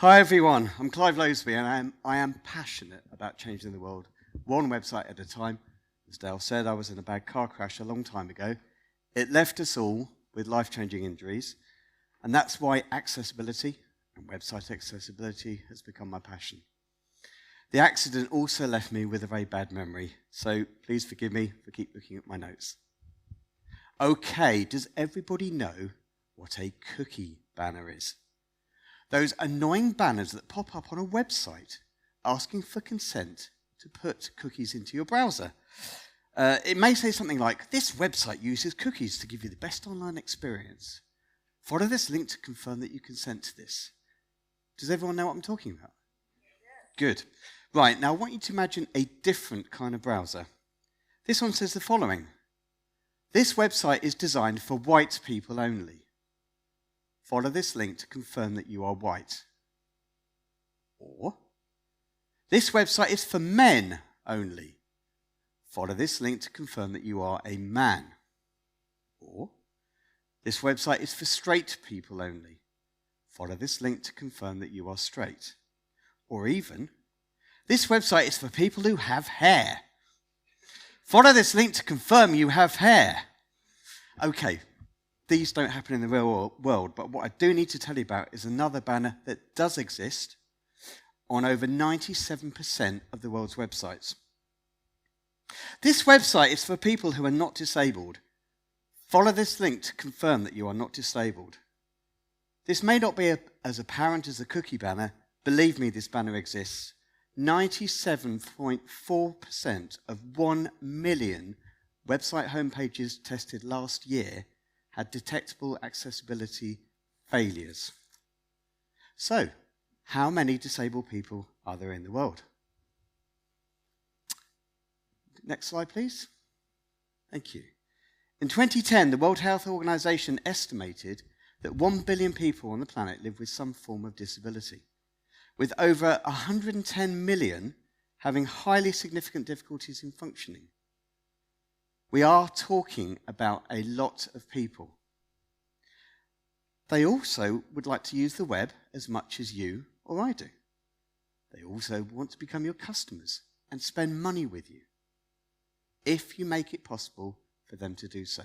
Hi everyone, I'm Clive Loseby and I am passionate about changing the world, one website at a time. As Dale said, I was in a bad car crash a long time ago. It left us all with life-changing injuries, and that's why accessibility and website accessibility has become my passion. The accident also left me with a very bad memory, so please forgive me for keep looking at my notes. Okay, does everybody know what a cookie banner is? Those annoying banners that pop up on a website asking for consent to put cookies into your browser. It may say something like, this website uses cookies to give you the best online experience. Follow this link to confirm that you consent to this. Does everyone know what I'm talking about? Good. Right, now I want you to imagine a different kind of browser. This one says the following. This website is designed for white people only. Follow this link to confirm that you are white. Or, this website is for men only. Follow this link to confirm that you are a man. Or, this website is for straight people only. Follow this link to confirm that you are straight. Or even, this website is for people who have hair. Follow this link to confirm you have hair. Okay. These don't happen in the real world, but what I do need to tell you about is another banner that does exist on over 97% of the world's websites. This website is for people who are not disabled. Follow this link to confirm that you are not disabled. This may not be as apparent as a cookie banner. Believe me, this banner exists. 97.4% of 1 million website homepages tested last year had detectable accessibility failures. So, how many disabled people are there in the world? Next slide, please. Thank you. In 2010, the World Health Organization estimated that 1 billion people on the planet live with some form of disability, with over 110 million having highly significant difficulties in functioning. We are talking about a lot of people. They also would like to use the web as much as you or I do. They also want to become your customers and spend money with you, if you make it possible for them to do so.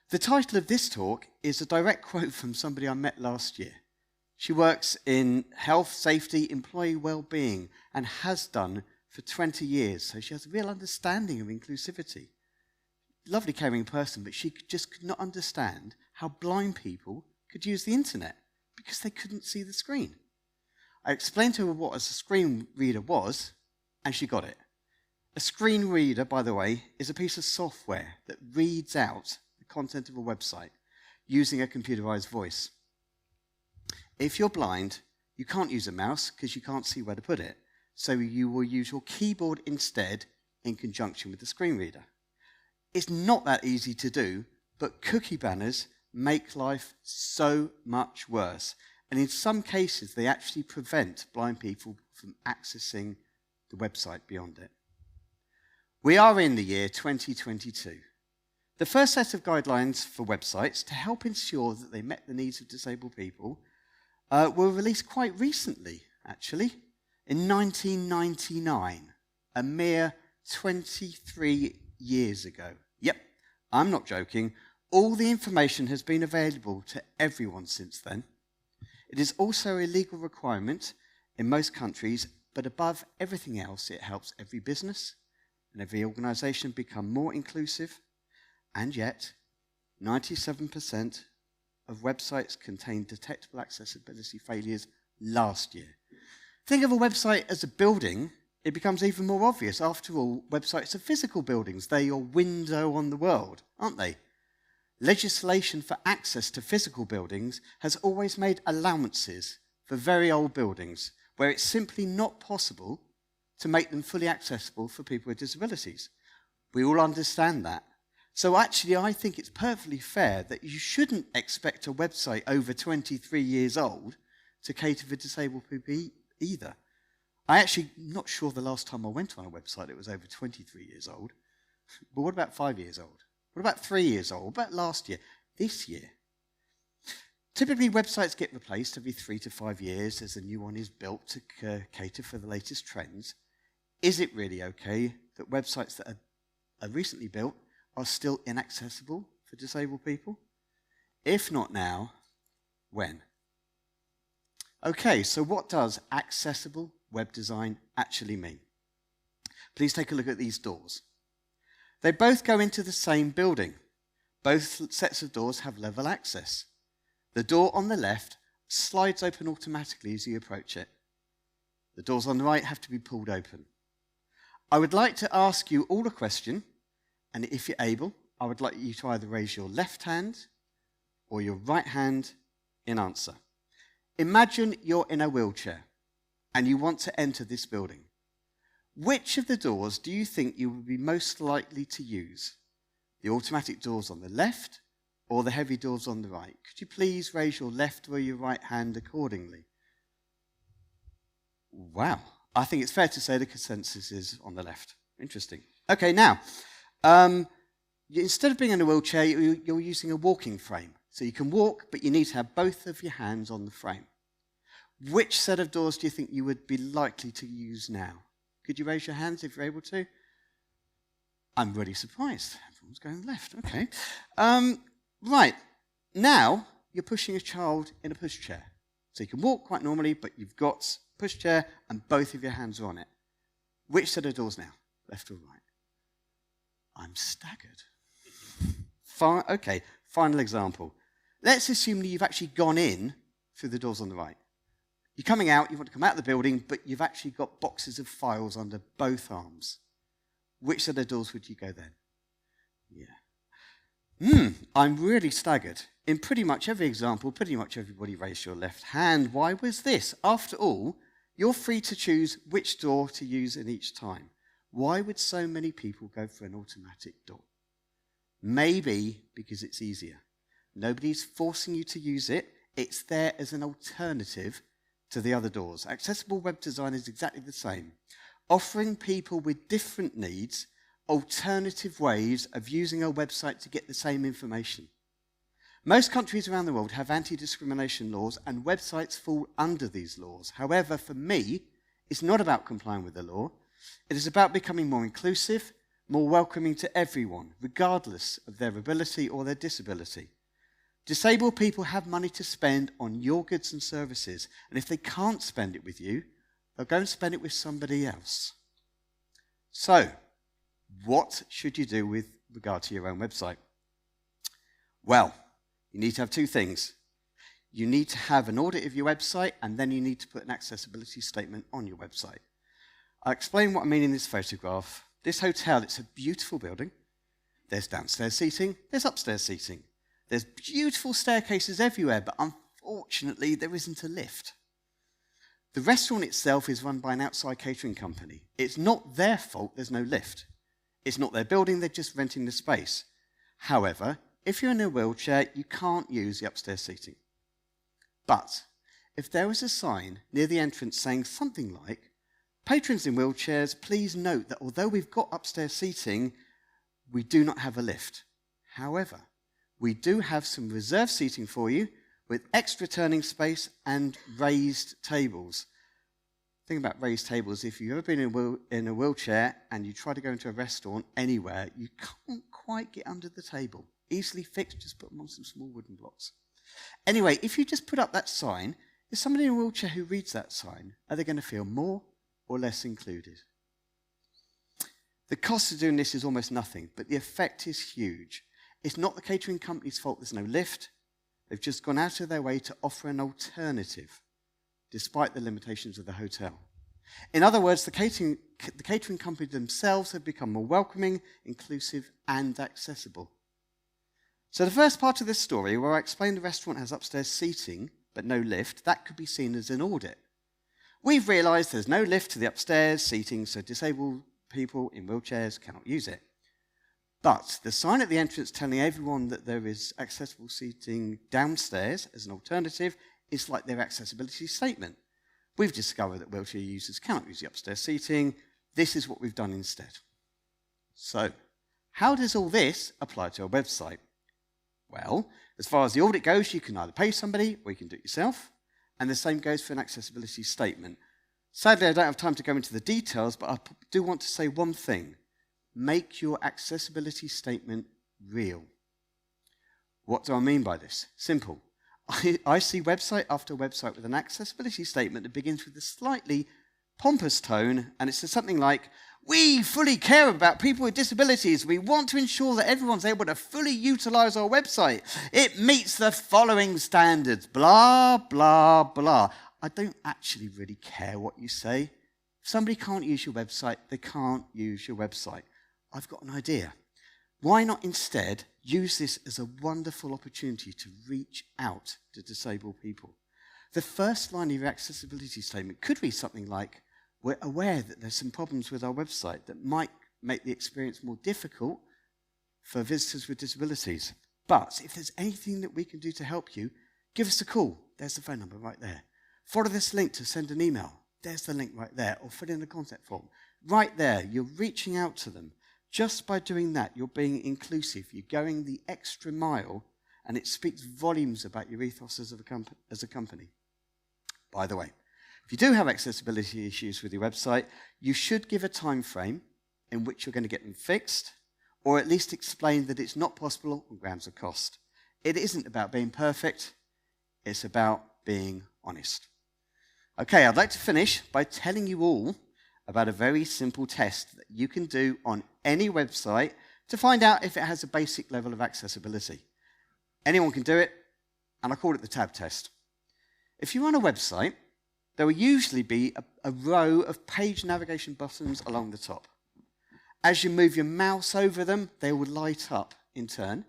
The title of this talk is a direct quote from somebody I met last year. She works in health, safety, employee well-being, and has done for 20 years, so she has a real understanding of inclusivity. Lovely, caring person, but she just could not understand how blind people could use the internet because they couldn't see the screen. I explained to her what a screen reader was, and she got it. A screen reader, by the way, is a piece of software that reads out the content of a website using a computerized voice. If you're blind, you can't use a mouse because you can't see where to put it. So you will use your keyboard instead in conjunction with the screen reader. It's not that easy to do, but cookie banners make life so much worse. And in some cases, they actually prevent blind people from accessing the website beyond it. We are in the year 2022. The first set of guidelines for websites to help ensure that they met the needs of disabled people were released quite recently, actually. In 1999, a mere 23 years ago. Yep, I'm not joking. All the information has been available to everyone since then. It is also a legal requirement in most countries, but above everything else, it helps every business and every organization become more inclusive. And yet, 97% of websites contained detectable accessibility failures last year. Think of a website as a building, it becomes even more obvious. After all, websites are physical buildings. They're your window on the world, aren't they? Legislation for access to physical buildings has always made allowances for very old buildings where it's simply not possible to make them fully accessible for people with disabilities. We all understand that. So actually, I think it's perfectly fair that you shouldn't expect a website over 23 years old to cater for disabled people either. I'm actually not sure the last time I went on a website it was over 23 years old. But what about 5 years old? What about 3 years old? What about last year? This year? Typically, websites get replaced every 3 to 5 years as a new one is built to cater for the latest trends. Is it really okay that websites that are recently built are still inaccessible for disabled people? If not now, when? Okay, so what does accessible web design actually mean? Please take a look at these doors. They both go into the same building. Both sets of doors have level access. The door on the left slides open automatically as you approach it. The doors on the right have to be pulled open. I would like to ask you all a question, and if you're able, I would like you to either raise your left hand or your right hand in answer. Imagine you're in a wheelchair and you want to enter this building. Which of the doors do you think you would be most likely to use? The automatic doors on the left or the heavy doors on the right? Could you please raise your left or your right hand accordingly? Wow, I think it's fair to say the consensus is on the left. Interesting. Okay, now, instead of being in a wheelchair, you're using a walking frame. So you can walk, but you need to have both of your hands on the frame. Which set of doors do you think you would be likely to use now? Could you raise your hands if you're able to? I'm really surprised. Everyone's going left. Okay. Right. Now, you're pushing a child in a pushchair. So you can walk quite normally, but you've got a pushchair and both of your hands are on it. Which set of doors now? Left or right? I'm staggered. Okay, final example. Let's assume that you've actually gone in through the doors on the right. You're coming out, you want to come out of the building, but you've actually got boxes of files under both arms. Which set of doors would you go then? Yeah. I'm really staggered. In pretty much every example, pretty much everybody raised your left hand. Why was this? After all, you're free to choose which door to use in each time. Why would so many people go for an automatic door? Maybe because it's easier. Nobody's forcing you to use it. It's there as an alternative to the other doors. Accessible web design is exactly the same, offering people with different needs alternative ways of using a website to get the same information. Most countries around the world have anti-discrimination laws, and websites fall under these laws. However, for me, it's not about complying with the law. It is about becoming more inclusive, more welcoming to everyone, regardless of their ability or their disability. Disabled people have money to spend on your goods and services, and if they can't spend it with you, they'll go and spend it with somebody else. So, what should you do with regard to your own website? Well, you need to have two things. You need to have an audit of your website, and then you need to put an accessibility statement on your website. I'll explain what I mean in this photograph. This hotel, it's a beautiful building. There's downstairs seating, there's upstairs seating. There's beautiful staircases everywhere, but unfortunately, there isn't a lift. The restaurant itself is run by an outside catering company. It's not their fault there's no lift. It's not their building, they're just renting the space. However, if you're in a wheelchair, you can't use the upstairs seating. But if there was a sign near the entrance saying something like, "Patrons in wheelchairs, please note that although we've got upstairs seating, we do not have a lift. However, we do have some reserved seating for you with extra turning space and raised tables." Think about raised tables. If you've ever been in a wheelchair and you try to go into a restaurant anywhere, you can't quite get under the table. Easily fixed, just put them on some small wooden blocks. Anyway, if you just put up that sign, is somebody in a wheelchair who reads that sign, are they going to feel more or less included? The cost of doing this is almost nothing, but the effect is huge. It's not the catering company's fault there's no lift. They've just gone out of their way to offer an alternative, despite the limitations of the hotel. In other words, the catering company themselves have become more welcoming, inclusive, and accessible. So the first part of this story, where I explain the restaurant has upstairs seating, but no lift, that could be seen as an audit. We've realised there's no lift to the upstairs seating, so disabled people in wheelchairs cannot use it. But the sign at the entrance telling everyone that there is accessible seating downstairs as an alternative is like their accessibility statement. We've discovered that wheelchair users cannot use the upstairs seating. This is what we've done instead. So, how does all this apply to a website? Well, As far as the audit goes, you can either pay somebody or you can do it yourself. And the same goes for an accessibility statement. Sadly, I don't have time to go into the details, but I do want to say one thing. Make your accessibility statement real. What do I mean by this? Simple. I see website after website with an accessibility statement that begins with a slightly pompous tone, and it says something like, "We fully care about people with disabilities. We want to ensure that everyone's able to fully utilize our website. It meets the following standards, blah, blah, blah." I don't actually really care what you say. If somebody can't use your website, they can't use your website. I've got an idea. Why not instead use this as a wonderful opportunity to reach out to disabled people? The first line of your accessibility statement could read something like, "We're aware that there's some problems with our website that might make the experience more difficult for visitors with disabilities. But if there's anything that we can do to help you, give us a call." There's the phone number right there. "Follow this link to send an email." There's the link right there. Or fill in a contact form. Right there, you're reaching out to them. Just by doing that, you're being inclusive. You're going the extra mile, and it speaks volumes about your ethos as a company. By the way, if you do have accessibility issues with your website, you should give a time frame in which you're going to get them fixed, or at least explain that it's not possible on grounds of cost. It isn't about being perfect. It's about being honest. Okay, I'd like to finish by telling you all about a very simple test that you can do on any website to find out if it has a basic level of accessibility. Anyone can do it, and I call it the tab test. If you run a website, there will usually be a row of page navigation buttons along the top. As you move your mouse over them, they will light up in turn,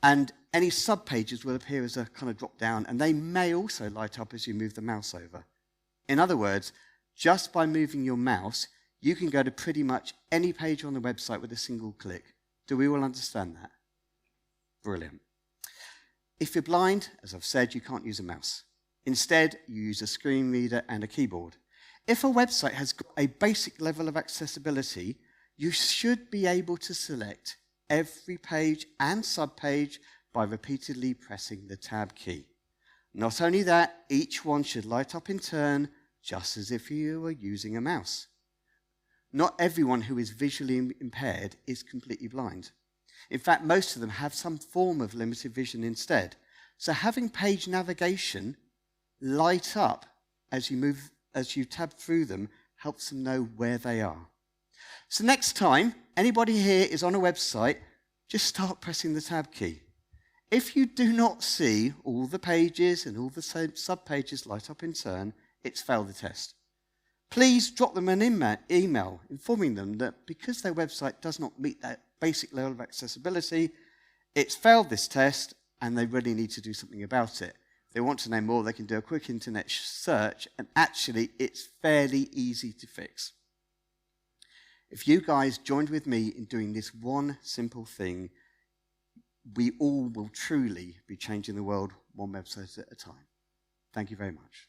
and any subpages will appear as a kind of drop down, and they may also light up as you move the mouse over. In other words, just by moving your mouse, you can go to pretty much any page on the website with a single click. Do we all understand that? Brilliant. If you're blind, as I've said, you can't use a mouse. Instead, you use a screen reader and a keyboard. If a website has got a basic level of accessibility, you should be able to select every page and subpage by repeatedly pressing the tab key. Not only that, each one should light up in turn, just as if you were using a mouse. Not everyone who is visually impaired is completely blind. In fact, most of them have some form of limited vision instead. So having page navigation light up as you tab through them helps them know where they are. So next time anybody here is on a website, just start pressing the tab key. If you do not see all the pages and all the subpages light up in turn, it's failed the test. Please drop them an email informing them that because their website does not meet that basic level of accessibility, it's failed this test and they really need to do something about it. If they want to know more, they can do a quick internet search, and actually it's fairly easy to fix. If you guys joined with me in doing this one simple thing, we all will truly be changing the world one website at a time. Thank you very much.